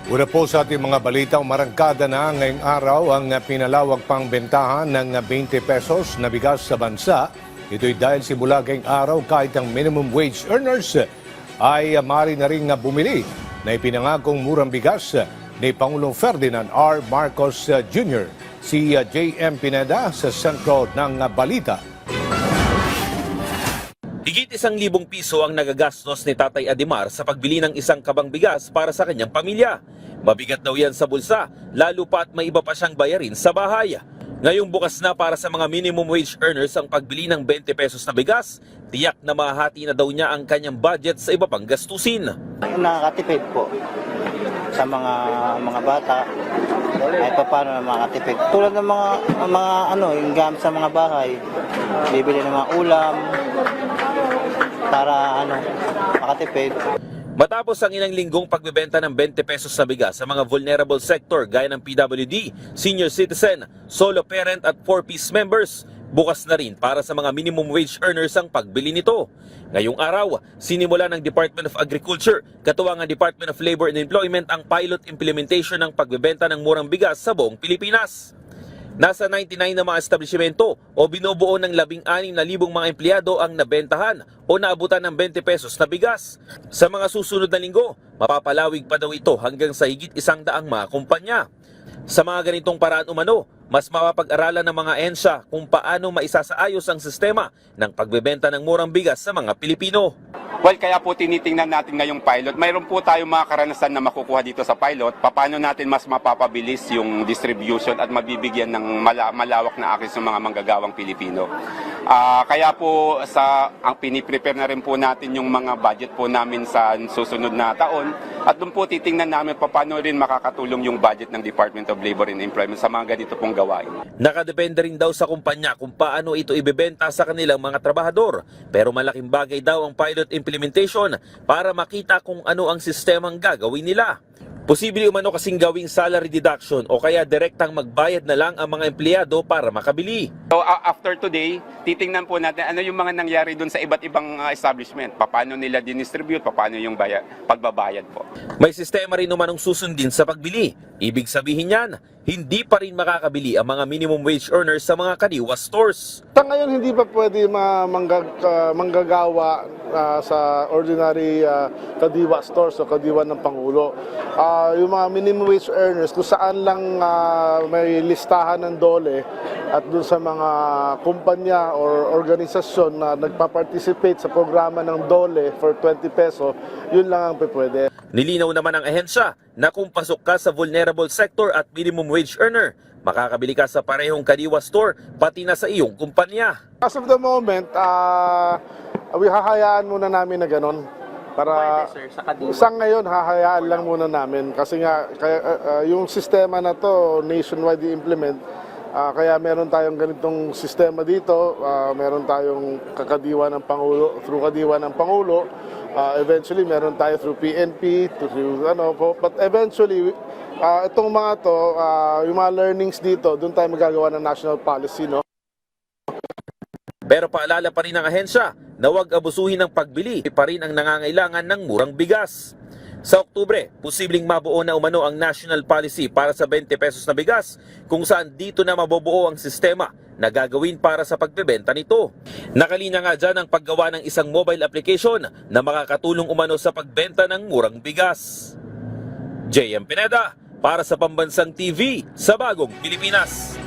Una po sa ating mga balitang marangkada na ngayong araw ang pinalawag pang bentahan ng 20 pesos na bigas sa bansa. Ito'y dahil simula ngayong araw kahit ang minimum wage earners ay maaari na rin bumili na ipinangakong murang bigas ni Pangulong Ferdinand R. Marcos Jr. Si J.M. Pineda sa sentro ng balita. Higit 1,000 piso ang nagagastos ni Tatay Adimar sa pagbili ng isang kabang bigas para sa kanyang pamilya. Mabigat daw yan sa bulsa, lalo pa at may iba pa siyang bayarin sa bahay. Ngayong bukas na para sa mga minimum wage earners ang pagbili ng 20 pesos na bigas, tiyak na mahati na daw niya ang kanyang budget sa iba pang gastusin. Nakakatipid po sa mga bata, ay paano na makatipid. Tulad ng mga yung gamit sa mga bahay, bibili ng mga ulam, para makatipid. Matapos ang ilang linggong pagbebenta ng 20 pesos na bigas sa mga vulnerable sector gaya ng PWD, senior citizen, solo parent at 4-piece members, bukas na rin para sa mga minimum wage earners ang pagbili nito. Ngayong araw, sinimula ng Department of Agriculture, katuwang ang Department of Labor and Employment ang pilot implementation ng pagbebenta ng murang bigas sa buong Pilipinas. Nasa 99 na mga establishmento o binubuo ng 16,000 mga empleyado ang nabentahan o naabutan ng 20 pesos na bigas. Sa mga susunod na linggo, mapapalawig pa daw ito hanggang sa higit 100 mga kumpanya. Sa mga ganitong paraan umano, mas mapapag-aralan ng mga ahensya kung paano maisasaayos ang sistema ng pagbebenta ng murang bigas sa mga Pilipino. Well, kaya po tinitingnan natin ngayong pilot. Mayroon po tayong mga karanasan na makukuha dito sa pilot. Paano natin mas mapapabilis yung distribution at mabibigyan ng malawak na access ng mga manggagawang Pilipino. Kaya po ang piniprepare na rin po natin yung mga budget po namin sa susunod na taon. At doon po titingnan namin paano rin makakatulong yung budget ng Department of Labor and Employment sa mga ganito pong gawain. Nakadepende rin daw sa kumpanya kung paano ito ibebenta sa kanilang mga trabahador. Pero malaking bagay daw ang pilot implementation para makita kung ano ang sistemang gagawin nila. Posible umano kasing gawing salary deduction o kaya direktang magbayad na lang ang mga empleyado para makabili. So after today, titingnan po natin ano yung mga nangyari doon sa iba't ibang establishment. Paano nila dinistribute, paano yung pagbabayad po. May sistema rin umanong susundin sa pagbili. Ibig sabihin yan, hindi pa rin makakabili ang mga minimum wage earners sa mga kadiwa stores. Sa ngayon, hindi pa pwede manggagawa sa ordinary kadiwa stores o kadiwa ng Pangulo. Yung mga minimum wage earners, kung saan lang may listahan ng DOLE at dun sa mga kumpanya or organisasyon na nagpa-participate sa programa ng DOLE for 20 peso, yun lang ang pwede. Nilinaw naman ang ahensya na kung pasok ka sa vulnerable sector at minimum wage earner, makakabili ka sa parehong kadiwa store pati na sa iyong kumpanya. As of the moment, hahayaan muna namin na ganon. Para sa ngayon, hahayaan lang muna namin. Kasi nga, yung sistema na to nationwide i-implement. Kaya meron tayong ganitong sistema dito. Meron tayong kakadiwa ng Pangulo, through kadiwa ng Pangulo. Eventually, meron tayo through PNP, but eventually, itong mga to, yung mga learnings dito, doon tayo magagawa ng national policy, no? Pero paalala pa rin ng ahensya na huwag abusuhin ng pagbili pa rin ang nangangailangan ng murang bigas. Sa Oktubre, posibleng mabuo na umano ang national policy para sa 20 pesos na bigas kung saan dito na mabubuo ang sistema na gagawin para sa pagbebenta nito. Nakalinya nga dyan ang paggawa ng isang mobile application na makakatulong umano sa pagbenta ng murang bigas. J.M. Pineda para sa Pambansang TV sa Bagong Pilipinas.